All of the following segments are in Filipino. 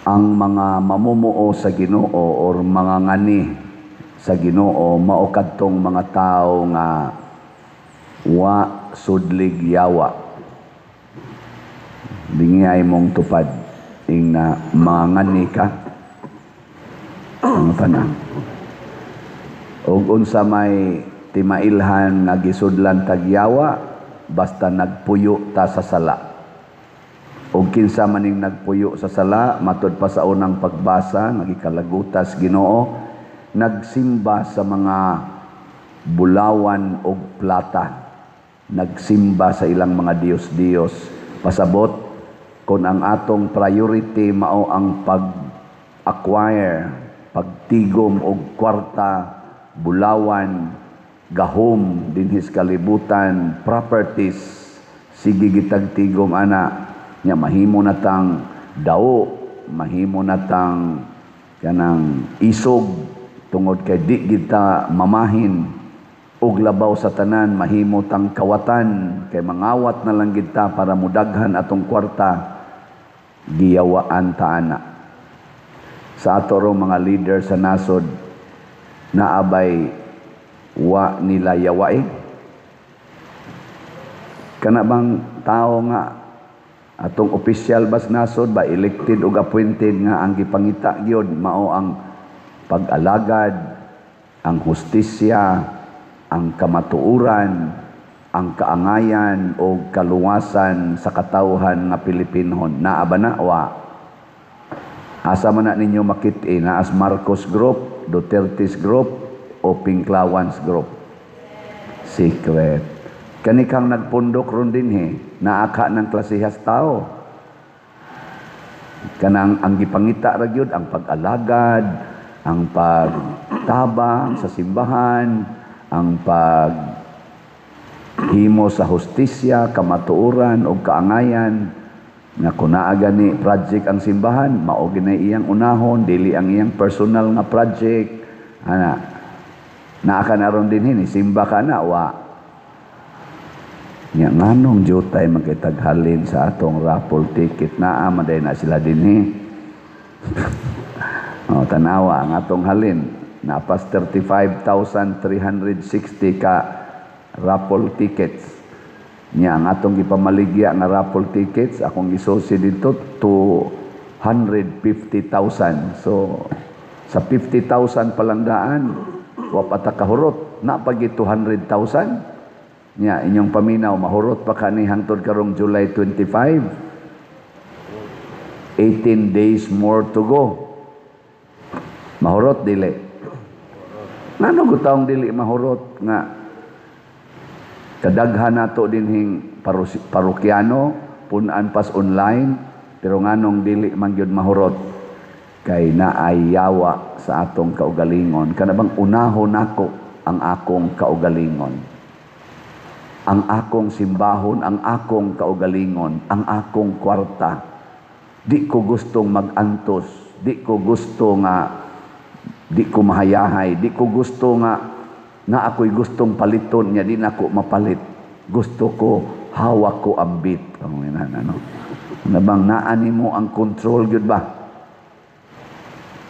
ang mga mamumuo sa Ginoo or mga ngani sa Ginoo mao kadtong mga tao nga wa sudlig yawa. Bingay mong tupad ing na mga ngani ka ang tanan. Og unsa may timailhan nga gisudlan tag yawa basta nagpuyo ta sa sala. Og kinsa maning nagpuyo sa sala matud pa sa unang pagbasa nga gikalagutas Ginoo, nagsimba sa mga bulawan og plata, nagsimba sa ilang mga Dios-Dios. Pasabot kung ang atong priority mao ang pag-acquire, pagtigom og kwarta, bulawan, gahom dinhis kalibutan, properties, sige gitagtigom ana nya mahimo natang dao, mahimo natang kanang isog tungod kay di kita mamahin og labaw sa tanan, mahimo tang kawatan kay mangawat na lang kita para mudaghan atong kwarta, giyawaan ta ana. Sa ato ro mga leader sa nasod naabay wa nila yawae. Kana bang tao nga atong opisyal bas nasod ba elected o appointed nga ang gipangita gyud mao ang pag-alagad, ang hustisya, ang kamatuoran, ang kaangayan o kaluwasan sa katawhan nga Pilipinhon. Naa ba na? Wa. Asa man na ninyo makit-i na as Marcos Group, Duterte's Group o Pinklawans Group? Secret. Kani kang nagpundok ron din naaka ng klasihas tao. Kanang ang gipangita ra gyud ang pag-alagad, ang pagtabang sa simbahan, ang paghimo sa hustisya, kamatuoran o kaangayan nga kunaa gani project ang simbahan, mao gini iyang unahon, dili ang iyang personal nga project. Ana, naaka na ron din simba ka na, wa. Nga nganong jutay magkitaghalin sa atong raffle ticket na maday na sila dinhi. Tanawa ang atong halin napas 35,360 ka raffle tickets. Nya ang atong gipamaligya nga raffle tickets akong gisosi dito 250,000. So sa 50,000 palandaan wa pa ta kahurot na pagi 200,000. Nya inyong paminaw mahurot pa kani hangtod karong July 25. 18 days more to go. Mahurot dili. Ngano gutaong dili mahurot nga kadaghan nato dinhing parokyano punan pas online pero nganong dili man gyud mahurot kay naay yawa sa atong kaugalingon. Kana bang unahon nako ang akong kaugalingon, ang akong simbahon, ang akong kaugalingon, ang akong kwarta. Di ko gustong mag-antos, di ko gusto nga, di ko mahayahay, di ko gusto nga ako'y gustong paliton niya, di na ako mapalit. Gusto ko, hawak ko ambit. Ano bang naani mo ang control, yun ba?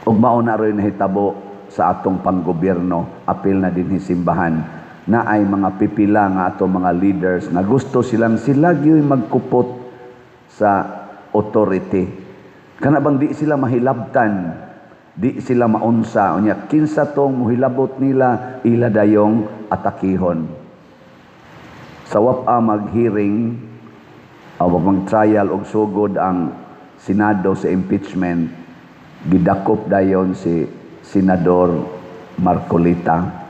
Ug mao na rin nahitabo sa atong panggobyerno, apil na din simbahan na ay mga pipila nga ato mga leaders na gusto silang sila gyud magkupot sa authority. Kana bang di sila mahilabtan, di sila maunsa unya kinsa tong muhilabot nila ila dayong atakihon. Sa wapa mag-hearing o mag-trial og sugod ang Senado sa impeachment, gidakop dayon si Senador Marcolita.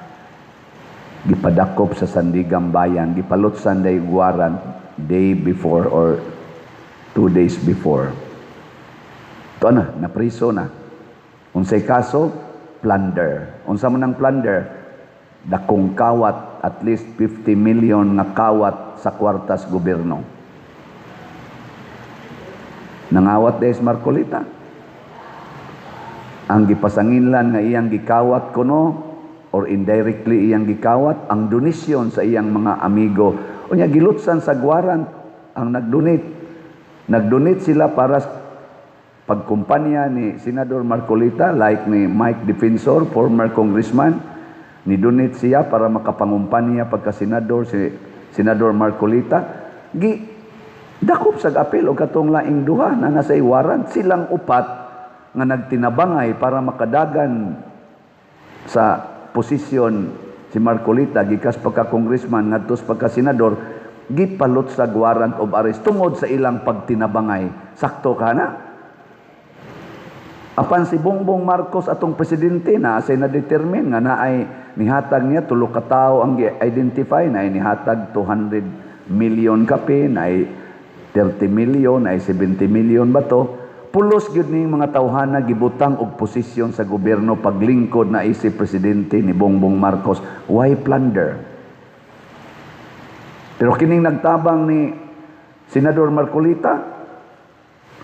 Gipadakop sa Sandigan Bayan, gipalutsan day warrant day before or 2 days before. Ito na priso na. Unsay kaso, plunder. Unsa man ang plunder? Dakong kawat, at least 50 million na kawat sa kwartas gobyerno. Nangawat des Marcolita. Ang gipasanginlan nga iyang gikawat kuno or indirectly iyang gikawat ang donasyon sa iyang mga amigo. Unya gilutsan sa warrant ang nagdonate. Nagdonate sila para pagkumpanya ni Senador Marcolita, like ni Mike Defensor, former congressman, ni-donate siya para makapangumpanya pagka-senador si Senador Marcolita. Dakop sa apel o katong laing duha na nasa iwaran, silang upat nga nagtinabangay para makadagan sa posisyon si Marcolita, gikas pagka-congressman, ngadtos pagka-senador, gipalot sa warrant of arrest tungod sa ilang pagtinabangay. Sakto ka na? Apan si Bongbong Marcos atong presidente na say na-determine nga naay nihatag niya tulo ka tawo ang identify na nihatag 200 million kape, na 30 million, na 70 million ba to? Pulos gyud ning mga tawhana gibutang og posisyon sa gobyerno paglingkod na si presidente ni Bongbong Marcos. Why plunder? Pero kining nagtabang ni Senador Marcolita,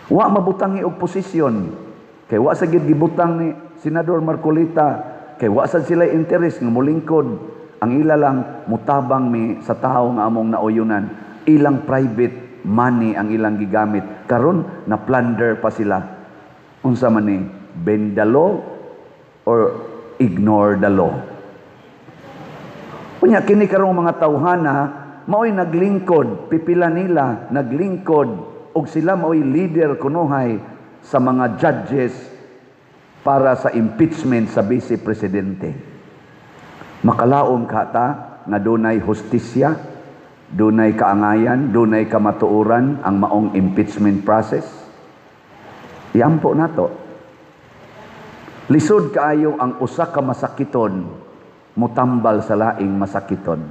wa mabutangi og posisyon. Kay wa sa gid gibutang ni Senador Marcolita, kay wa sa sila interes nga molingkod. Ang ila lang mutabang mi sa tao nga among nauyunan. Ilang private money ang ilang gigamit. Karon na plunder pa sila. Unsa man ni, bend the law or ignore the law. Unya kini karong mga tawhana mao'y naglingkod, pipila nila naglingkod og sila mao'y leader kunuhay sa mga judges para sa impeachment sa Vice Presidente. Makalaom ka ta nga dunay hustisya, dunay kaangayan, dunay kamatuoran ang maong impeachment process. Iampo nato. Lisod kaayo ang usa ka masakiton mutambal sa laing masakiton.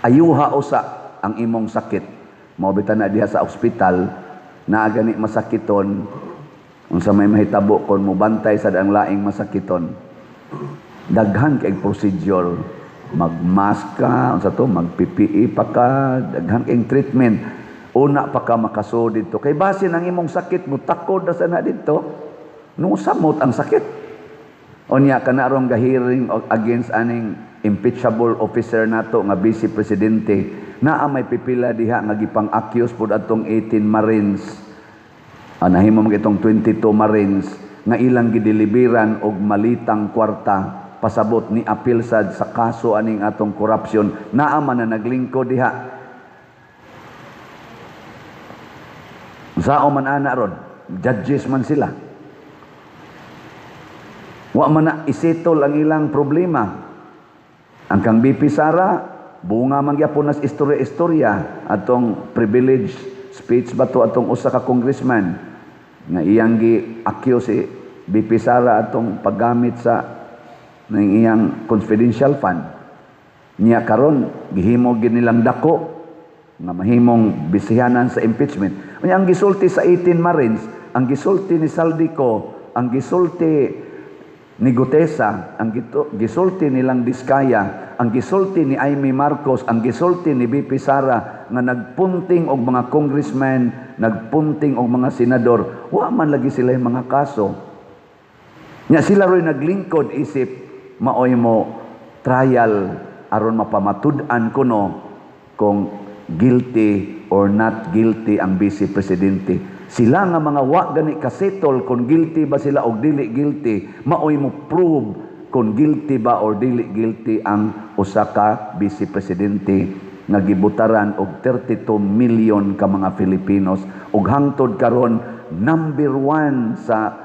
Ayuha usa ang imong sakit. Mao bitan na diha sa ospital na gani masakiton, unsa may mahitabo kon mobantay sa ang laing masakiton. Daghan kay procedure, magmask ka, unsa to, mag-PPE pa ka, daghan kay treatment. Una pa ka makasud dito. Kay basin ang imong sakit mo takod na sana dito, nung samot ang sakit. Unya kanarong gahiring against aning impeachable officer nato nga Vice Presidente, naa may pipila diha nga gipang-accuse pud atong 18 Marines. Nahimo mag itong 22 Marines nga ilang gideliveran og malitang kwarta pasabot ni apil sad sa kaso aning atong corruption. Naa man na naglingkod diha. Sao man ana ron, judges man sila. Wa man na isettle ang ilang problema. Ang kang BP Sara, bunga man gyapon nas istorya-istorya atong privilege speech ba to atong usa ka congressman nga iyang gi-accuse si BP Sara atong paggamit sa ng iyang confidential fund. Niya karon gihimo gid nilang dako nga mahimong bisihanan sa impeachment. Unya ang gisulti sa 18 Marines, ang gisulti ni Saldico, ang gisulti ni Gutesa, ang gisulti nilang Diskaya, ang gisulti ni Amy Marcos, ang gisulti ni BP Sara nga nagpunting og mga congressman, nagpunting og mga senador, wa man lagi sila yung mga kaso. Nya sila ro'y naglingkod isip maoy mo trial aron mapamatud-an kuno kung guilty or not guilty ang Vice Presidente. Sila nga mga wa gani kasetol kung guilty ba sila o dili guilty, maoy mo prove kung guilty ba or dili guilty ang usa ka Vice Presidente nga gibutaran og 32 million ka mga Filipinos ug hangtod karon number 1 sa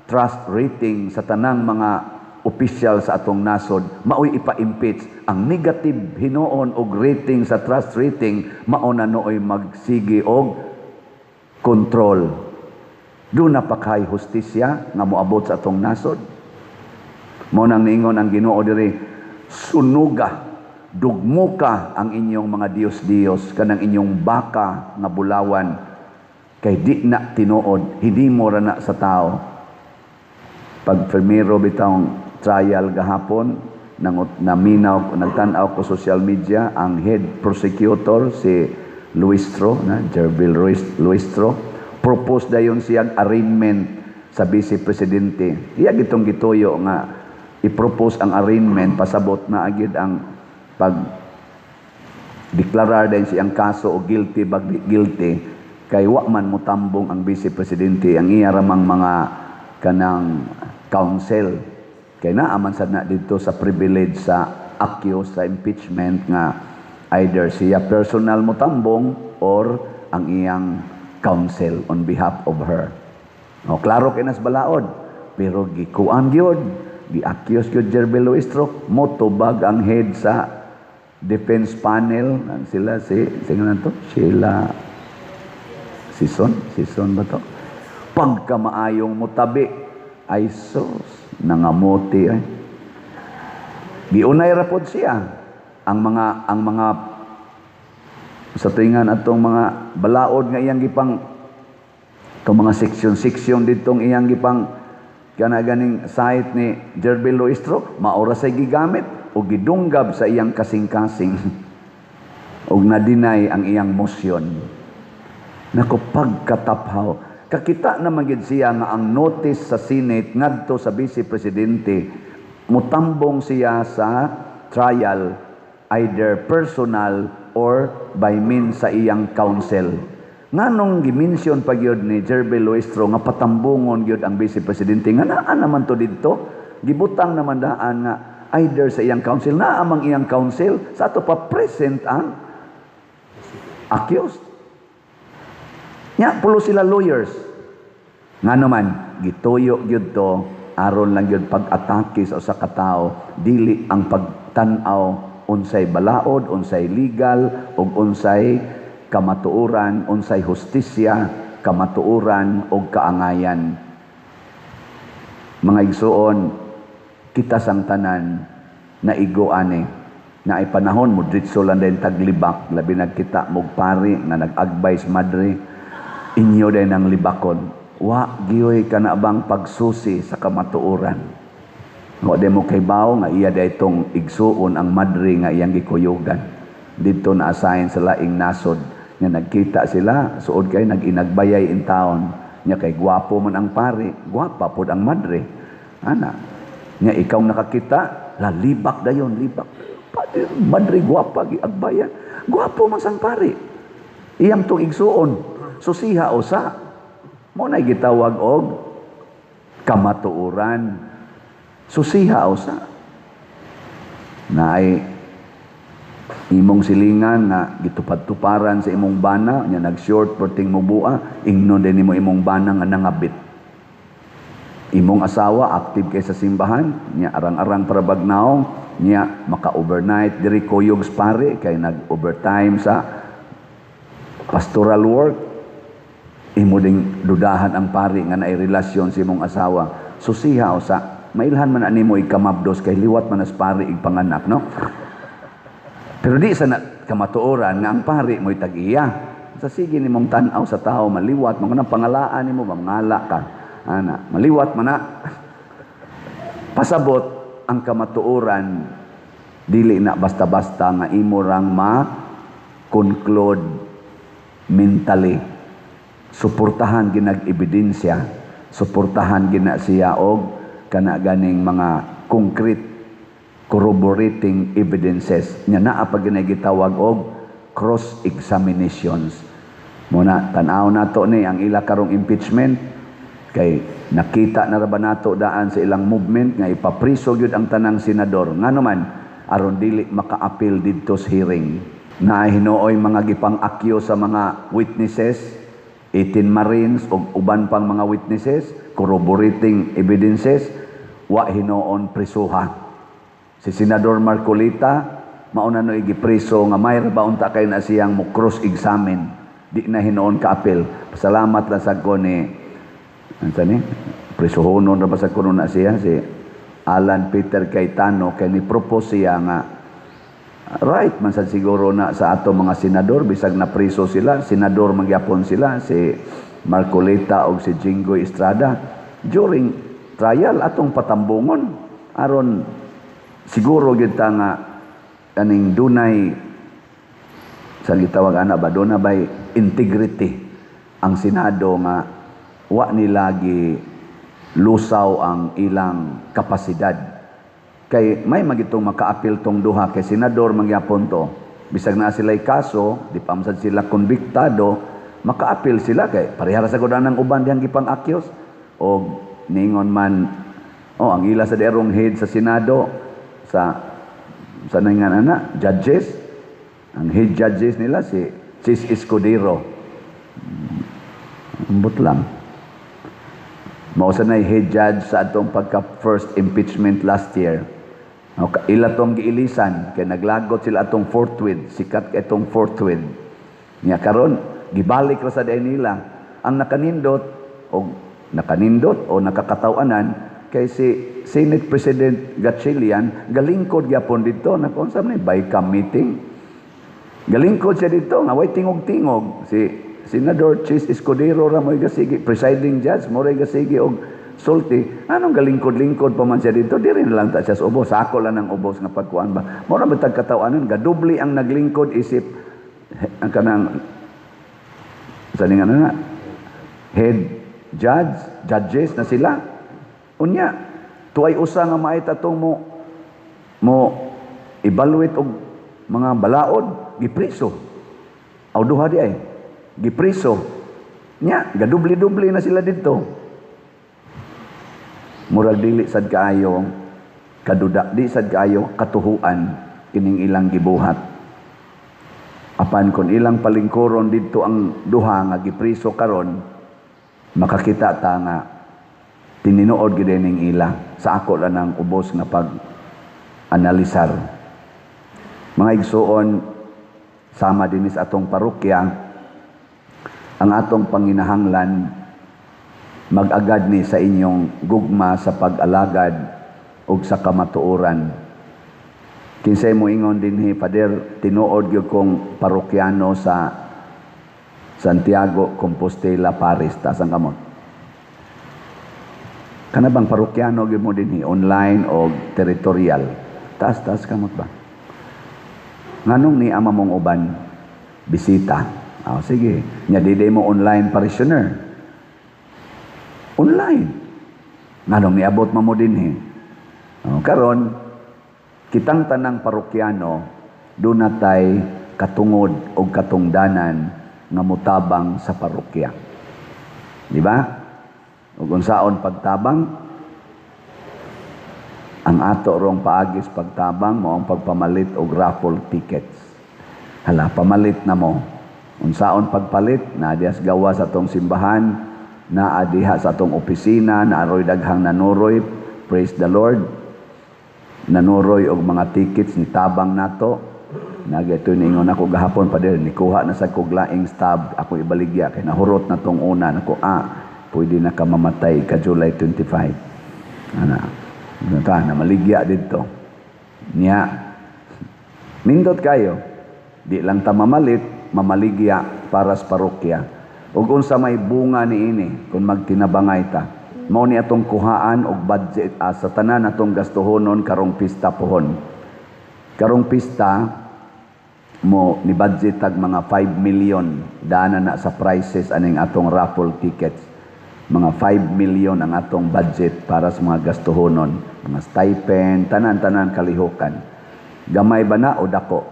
trust rating sa tanang mga opisyal sa atong nasod, maoy ipa-impeach. Ang negative hinuon og rating sa trust rating mao na nooy magsigi og control. Doon na pa kay hustisya nga moabot sa atong nasod. Mao nang niingon ang Ginoo diri, sunuga, dugmuka ang inyong mga Dios-Dios kanang inyong baka nga bulawan kay di na tinuod, hindi mo ra na sa tao. Pag primero bitang trial gahapon, naminaw, nagtanaw ko social media, ang head prosecutor si Luistro, Jervil Luistro, propose dayon siyang arraignment sa Vice Presidente. Iya gitong gituyo nga i-propose ang arraignment pasabot na agid ang pag deklarar din siyang kaso o guilty bag guilty Kay wa man mutambong ang Vice Presidente ang iya ramang mga kanang counsel. Kay naaman sad na dito sa privilege sa accused sa impeachment nga either siya personal mutambong or ang iyang counsel on behalf of her. O, klaro kay nas balaod. Pero gikuan gyud, gi-accuse gyud Jerby Luistro, motubag ang head sa defense panel, sila sino to? Sheila Sison ba to? Pagkamaayong mutabi, ay sus, nangamuti ay. Giunay rapod siya ang mga sa tingan atong mga balaod nga iyang gipang itong mga seksyon ditong iyang gipang kana ganing site ni Jerby Luistro, maura say gigamit o gidunggab sa iyang kasing-kasing ug na-deny ang iyang motion. Nako, pagkataphaw. Kakita na magid siya nga ang notice sa Senate ngadto sa Vice Presidente, mutambong siya sa trial either personal or by means sa iyang counsel. Nganong gimension pa gyud ni Jerby Luistro nga patambungon gyud ang Vice Presidente nga naa naman to didto, gibutang naman daan nga either sa iyang counsel, naa amang iyang counsel sa ato pa present ang accused. Nya pulo sila lawyers. Ngano man gituyo gyud to aron lang gyud pag-atake sa usa ka tawo, dili ang pagtan-aw unsay balaod, unsay legal ug unsay kamatuoran, unsay hustisya, kamatuoran ug kaangayan. Mga igsuon, kita sang tanan na igo ani na ay panahon mo ditso lang din taglibak, labi nagkita mog pari nga nag-advise madre inyo din ang libakon. Wa giyoy kana bang pagsusi sa kamatuoran. Wa de mo kay bawo nga iya daytong igsuon ang madre nga iyang gikuyogan. Dito na assign sa laing nasod nga nagkita sila suod kay nag-inagbayay in town. Nya kay gwapo man ang pari, gwapa pod ang madre. Ana, nya ikaw nakakita, lalibak dayon, libak. Madre gwapa giagbayan. Gwapo man sang pari. Iyang tong igsuon. Susiha usa. Mo na gitawag og kamatuoran. Susiha usa. Naay imong silingan nga gitupad-tuparan sa imong bana, nya nag-short perting mo bua, ingnon din nimo imong bana nga nangabit. Imong asawa active kay sa simbahan, nya arang-arang para bagnaw, nya maka-overnight diri kuyog pare kay nag-overtime sa pastoral work. Imo ding dudahan ang pari nga naay relasyon sa imong asawa. Susiha usa, mailhan man animo ikamabdos kay liwat man as pari ig panganak, no? Pero di sa kamatuoran nga ang pari mo'y tag-iya. Sa sige nimong tan-aw sa tao, maliwat mo kanang pangalaan nimo, mangala ka. Ana, maliwat man na. Pasabot ang kamatuoran, dili na basta-basta nga imo rang ma-conclude mentally. Suportahan ginag ebidensya, suportahan gina siya og kana ganing mga concrete corroborating evidences. Nya naa pa ginay gitawag og cross examinations. Muna tan-aw nato ni ang ila karong impeachment kay nakita na ra ba nato daan sa ilang movement nga ipapriso gyud ang tanang senador ngano man aron dili maka-appeal didto sa hearing. Na hinuoy mga gipang-akyo sa mga witnesses, 18 Marines o uban pang mga witnesses, corroborating evidences, wa hinuon prisuha. Si Senador Marcolita, mauna no igipriso nga may baunta kay na siyang mo cross-examine, di na hinuon ka-appeal. Salamat lang sa ko ni, prisuhonon na ba sa kuno na siya, si Alan Peter Cayetano, kay ni-propose siya nga, right man sad siguro na sa ato mga senador bisag na priso sila, senador magyapon sila si Marcolita o si Jinggoy Estrada during trial atong patambungon aron siguro gyud ta nga kaning dunay sa gitawag ana ba dunay bay integrity ang Senado nga wa nila gi lusaw ang ilang kapasidad. Kay may magitong maka-appeal tong duha kay senador magyapon to bisag na sila'y kaso di pa masad sila konbiktado maka-appeal sila kay parehara sa kuda ng uban diyang gipang-akyos o ningon man ang ila sa derong head sa Senado sa nangan judges, ang head judges nila si Chis Escudero. Ambot lang. Mao sa nay head judge sa atong pagka first impeachment last year. Ila tong giilisan kay naglagot sila atong forthwith, sikat kay atong forthwith. Nya karon gibalik ra sa day nila ang nakanindot o nakakatawanan kay si Senate President Gatchalian galingkod gyapon dito na kung sa may BICAM meeting. Galingkod siya dito nga way tingog-tingog si Senador Chis Escudero ra mo'y gasigi presiding judge mo ray gasigi og sulti. Anong galingkod-lingkod pa man siya dito? Di rin lang ta siya sa ubos. Sako lang ng ubos nga pagkuan ba. Mura ba tagkatawanan? Gadubli ang naglingkod isip ang kanang saningan na head judges na sila. Unya, tuway usa nga maita tong mo evaluate og mga balaod, gipriso. Aw duha di ay, gipriso. Nya, gadubli-dubli na sila dito. Murag dili sad kaayo kaduda, di sad kaayo katuhuan kining ilang gibuhat. Apan kon ilang palingkuron dito ang duha nga gipriso karon, makakita ta nga tininuod gid ning ila sa ako lang ng ubos nga pag-analisar. Mga igsuon, sama din sa atong parokya, ang atong panginahanglan mag-agad ni sa inyong gugma sa pag-alagad ug sa kamatuoran. Kinsay mo ingon dinhi, Pader, tinuod gyud kong parokyano sa Santiago Compostela Paris, taas ang kamot. Kana bang parokyano gyud mo dinhi, online o territorial? Taas kamot ba? Nganong ni ama mong uban bisita? Sige, nya di mo online parishioner. Online. Nganong niabot mo dinhi. Karon kitang tanang parokyano dunatay katungod o katungdanan nga mutabang sa parokya. Di ba? Ug unsaon pagtabang? Ang ato rong paagis pagtabang mao ang pagpamalit og raffle tickets. Hala, pamalit na mo. Unsaon pagpalit? Na dias gawa sa atong simbahan, na adiha sa atong opisina, na aroy daghang nanuroy, praise the Lord. Nanuroy og mga tickets ni tabang nato. Nagito ningon ako gahapon pa din, nikuha na sa kuglaing stab, ako ibaligya kay nahurot na tong una nako pwede na ka mamatay ka July 25. Na maligya dito. Niya nindot kayo. Di lang ta mamaligya para sa parokya. Ug unsa may bunga niini kung magtinabangay ta. Mao ni atong kuhaan og budget sa tanan atong gastuhonon karong pista pohon. Karong pista mo ni budget tag mga 5 million dana na sa prices aning atong raffle tickets. Mga 5 million ang atong budget para sa mga gastuhonon, mga stipend, tanan-tanan kalihukan. Gamay ba na o dako?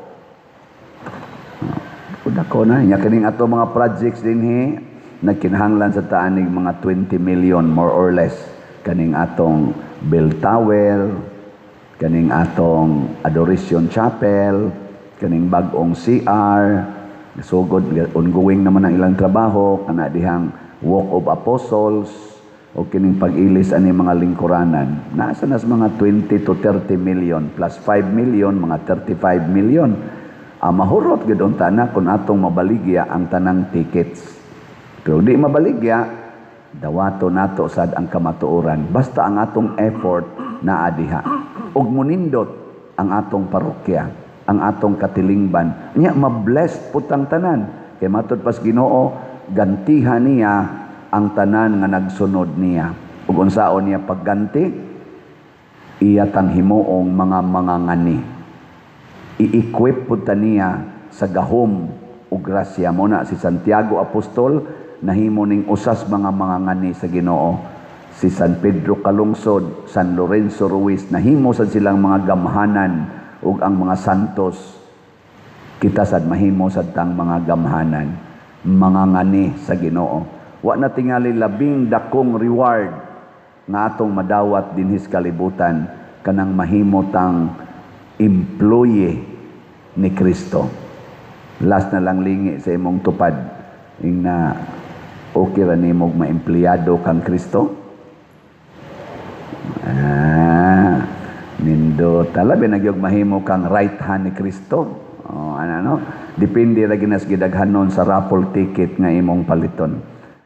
O dako na. Nya kining ato mga projects dinhi nagkinahanglan sa taanig mga 20 million more or less. Kaning atong bell tower, kaning atong adoration chapel, kaning bag-ong CR, sugod ongoing naman ang ilang trabaho, kana dihang Walk of Apostles, o kining pag-ilis ani mga lingkuranan. Nasa nas mga 20 to 30 million plus 5 million, mga 35 million. Mahurot gid unta na kung atong mabaligya ang tanang tickets. Pero di mabaligya, dawato nato sad ang kamatuoran. Basta ang atong effort na adiha. Ug munindot ang atong parokya, ang atong katilingban. Nya ma-blessed putang tanan. Kay matud pas Ginoo, gantihan niya ang tanan nga nagsunod niya. Ug unsaon niya pagganti? Iya tang himuong mga ngani. I-equip pud niya sa gahom ug grasya mo na si Santiago Apostol nahimo ning usas mga ngani sa Ginoo. Si San Pedro Calungsod, San Lorenzo Ruiz nahimo sad silang mga gamhanan ug ang mga santos kita sad mahimo sad tang mga gamhanan. mangangani sa Ginoo. Wa na tingali labing dakong reward nga atong madawat dinhis kalibutan kanang mahimotang employee ni Kristo. Last na lang lingi sa imong tupad ing na okay ra nimo maempleyado kang Kristo. Nindo talabi nagyog mahimo kang right hand ni Kristo. Depende ra ginas gidaghanon sa raffle ticket nga imong paliton.